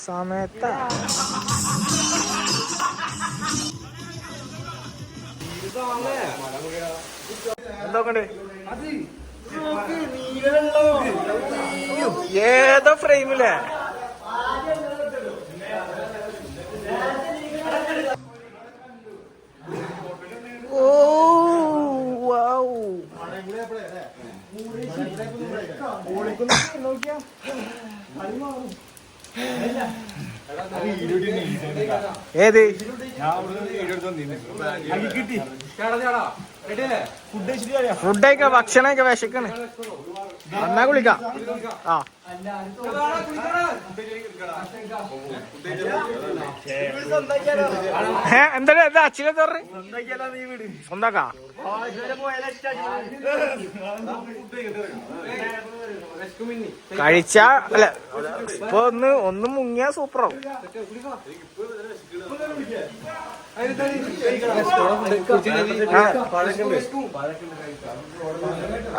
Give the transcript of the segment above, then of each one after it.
സമയത്ത് എന്തൊക്കെ ഏതോ ഫ്രെയിമില്ലേ ഓ വൗ ഏത് ഫുഡൊക്കെ ഭക്ഷണമൊക്കെ വിശക്കണ് എന്നാ കുളിക്കാം. ആ എന്താ അച്ഛനെ തോറി സ്വന്തക്കാ കഴിച്ച അല്ല ഇപ്പൊ ഒന്ന് മുങ്ങിയാ സൂപ്പറാവും.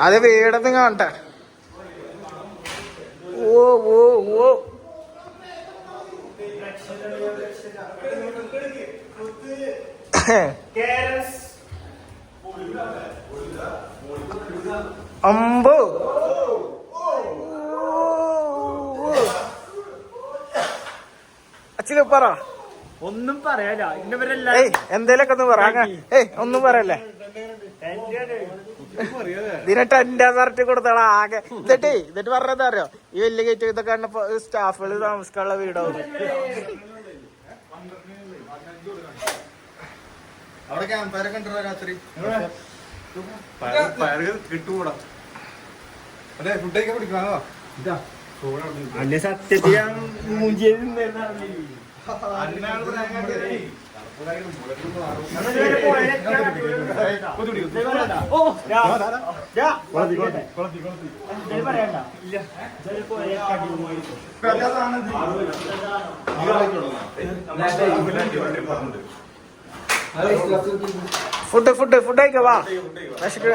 അത് വീടന്ന് കാണട്ടെ. ഓ ഓ ഓ അമ്പോ അച്ഛന് പറ. ഒന്നും പറയാല എന്തേലൊക്കെ ഒന്ന് പറ. ഒന്നും പറയല്ലേ ഇതിനിട്ട് എന്റെ സർട്ട് കൊടുത്തോളാ ആകെ. എന്നിട്ട് പറഞ്ഞതാ അറിയോ, ഈ വലിയ ഗേറ്റ് ഇതൊക്കെ കണ്ടപ്പോ സ്റ്റാഫുകൾ താമസിക്കാനുള്ള വീടാവും. അവിടെ ക്യാമ്പയറൊക്കെ ഉണ്ടോ രാത്രി? കിട്ടുകൂടാ. അതെ ഫുഡൊക്കെ കുടിക്കാണോ? അല്ലെ സത്യത്തിൽ ഫുഡ് കഴിക്കാം. വാ വിശക്ക്.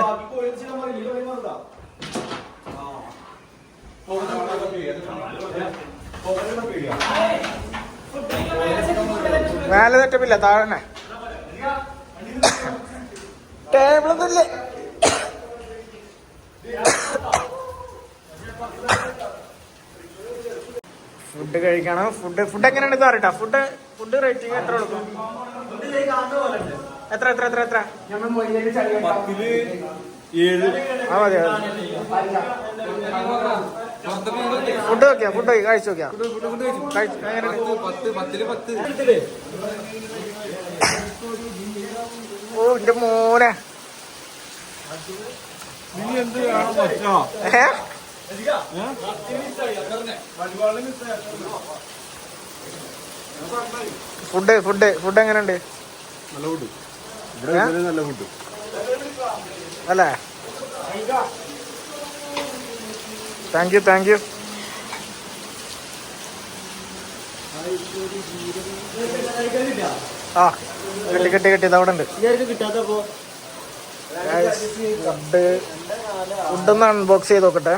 മേലെ തെറ്റപ്പില്ല, താഴെ ടേബിളൊന്നുമില്ലേ. ഫുഡ് കഴിക്കണം. ഫുഡ് എങ്ങനെയാണ് ഇത് അറിയട്ടാ. ഫുഡ് റേറ്റിംഗ് എത്ര കൊടുക്കും? എത്ര എത്ര എത്ര എത്ര? ആ മതി. ഫുഡ് നോക്കിയാ ഫുഡ് കഴിച്ചു നോക്കിയാ. ഓ എന്റെ മോനെ ഫുഡ് എങ്ങനെയുണ്ട്? നല്ല ഫുഡ്. നല്ല ഫുഡ് അല്ലേ? Thank you. ആ കെട്ടി ഇതവിടെ ഉണ്ട്. ഫുഡൊന്ന് അൺബോക്സ് ചെയ്ത് നോക്കട്ടെ.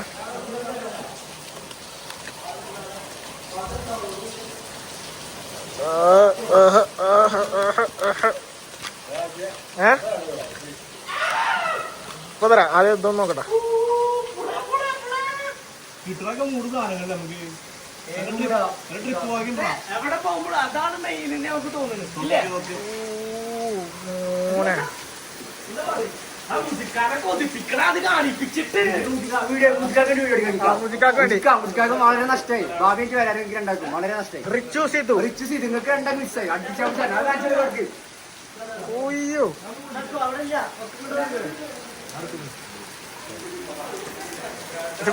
ഇപ്പൊ തരാം. ആദ്യം ഇതൊന്നും നോക്കട്ടെ. കിട്ടണൊക്കെ 3 സാധനങ്ങൾ നമുക്ക് എവിടെ പോകുമ്പോഴും അതാണ് മെയിൻ നമുക്ക് തോന്നുന്നത്. വളരെ നഷ്ടമായി. ഭാവിക്ക് വരാനെങ്കിൽ ഉണ്ടാക്കും. വളരെ നഷ്ടമായി. റിച്ചു സീതു നിങ്ങൾക്ക് രണ്ടാ മിസ്സായി. അടിച്ചു. ഓയ്യോ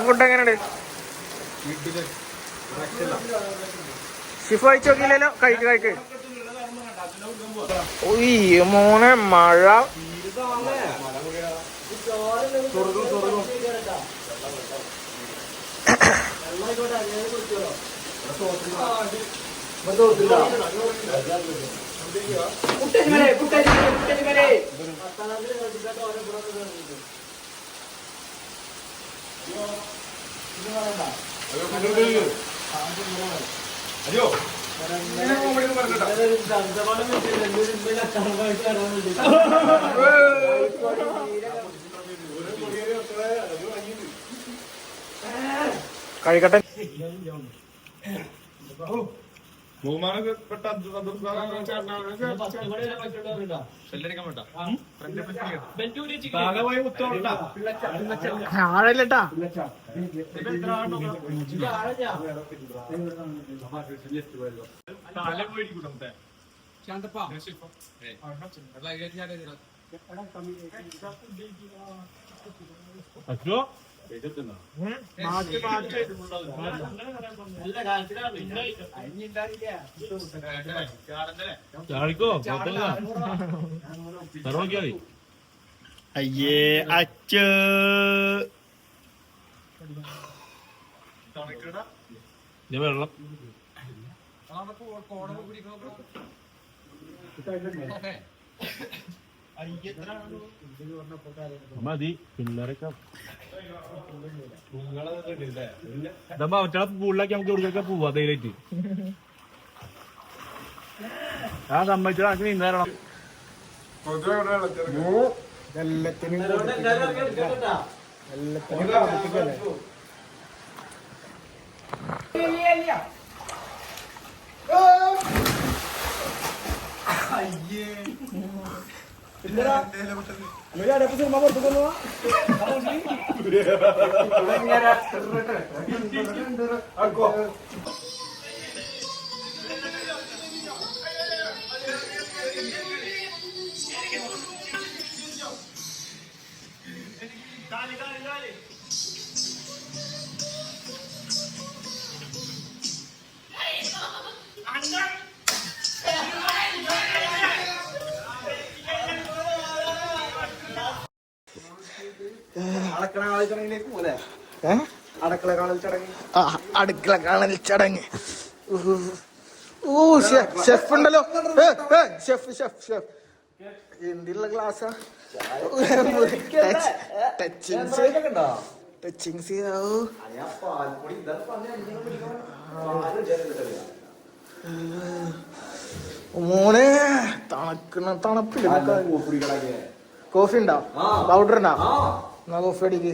ഫുഡ് എങ്ങനെയുണ്ട്? ഷിഫു അയച്ചു നോക്കിയില്ലല്ലോ. കഴിക്ക്. ഓയ്യോ മോനെ മഴ. അയ്യോ ഇങ്ങനെ comedy ഒന്നും പറഞ്ഞിട്ടാ. കഴിക്കട്ടെ. ബഹുമാനപ്പെട്ട ആഴല്ലട്ടാ. അയ്യേ അച്ഛ വെള്ളം മതി പിള്ളേരൊക്കെ മറ്റേ പൂളിലൊക്കെ നമുക്ക് എവിടേക്കൊക്കെ പോവാ ധൈര്യമായിട്ട്. ആ സമ്മതിച്ചാൽ നമുക്ക് നീന്തരണം. എല്ലാത്തിനും അടുക്കള കാണൽ ചടങ്ങ്. ഷെഫ് ഉണ്ടല്ലോ. ഷെഫ് ഷെഫ് ഷെഫ് എന്തിലുള്ള ഗ്ലാസ്സാ? ടച്ചിങ്സ് മോനെ തണുക്കണ തണുപ്പില്ല. കോഫി ഉണ്ടോ? പൗഡർ ഉണ്ടോ? എന്നാ കോഫി അടിക്ക്.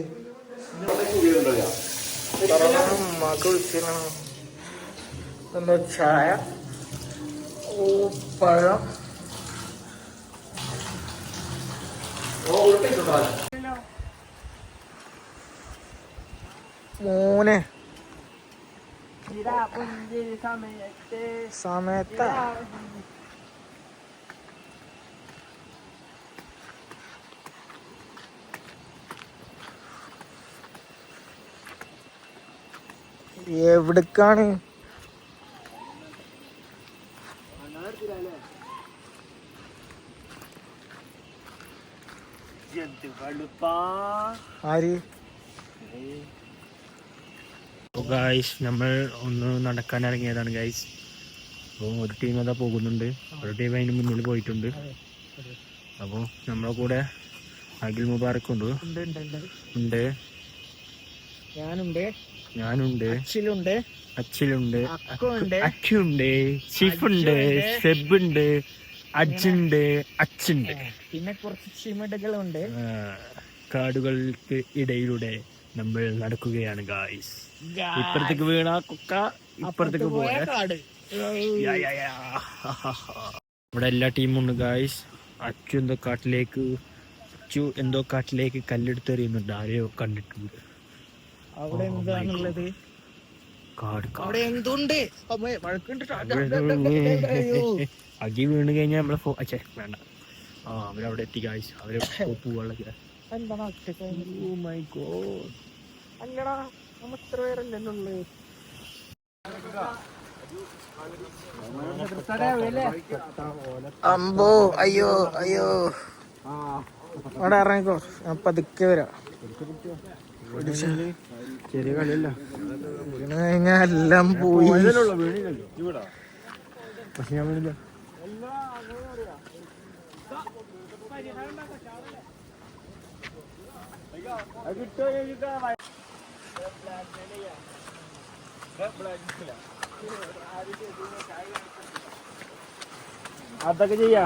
ഒന്ന് ചായ, പഴം. മോനെ സമയത്താ എവിടേക്കാണ്? ആര്? ഗൈസ് നമ്മൾ ഒന്ന് നടക്കാൻ ഇറങ്ങിയതാണ് ഗൈസ്. അപ്പോൾ ഒരു ടീം അതാ പോകുന്നുണ്ട്, ഒരു ടീം അതിന് മുന്നിൽ പോയിട്ടുണ്ട്. അപ്പോൾ നമ്മളെ കൂടെ അഖിൽ മുബാറക്ക് ഉണ്ട്. ഞാനുണ്ട്, അച്ചിലുണ്ട്, അച്ചുണ്ട്, ഷിഫുണ്ട്, സെബുണ്ട്, അജുണ്ട്, അച്ചുണ്ട്. പിന്നെ കുറച്ച് ചിമിടകളുണ്ട്. കാടുകൾക്ക് ഇടയിലൂടെ നമ്മൾ നടക്കുകയാണ് ഗായ്സ്. ഇപ്പുറത്തേക്ക് വീണ കുക്ക ഇപ്പുറത്തേക്ക് പോയ കാട്. ഇവിടെ എല്ലാ ടീമും ഉണ്ട് ഗായ്സ്. അച്ചു എന്തോ കാട്ടിലേക്ക് കല്ലെടുത്തെറിയുന്നുണ്ട്. ആരെയോ കണ്ടിട്ടുണ്ട്. അവിടെ എന്താണുള്ളത്? അവിടെ എന്തുണ്ട്? അകി വീണ് കഴിഞ്ഞാൽ നമ്മളെ വേണ്ട. അവരവിടെ എത്തി ഗായ്സ്. അവരെ പോവാനുള്ള അല്ലടാ, നമ്മ ഇത്ര പേരല്ലല്ലോ ഉള്ളത്. അമ്പോ, അയ്യോ അയ്യോ. അവിടെ ഇറങ്ങിക്കോ, ഞാൻ പതുക്കെ വരാം. ചെറിയ കളിയല്ല, വീണ് കഴിഞ്ഞാ എല്ലാം പോയി. പക്ഷെ ഞാൻ വീണില്ല. അതൊക്കെ ചെയ്യാ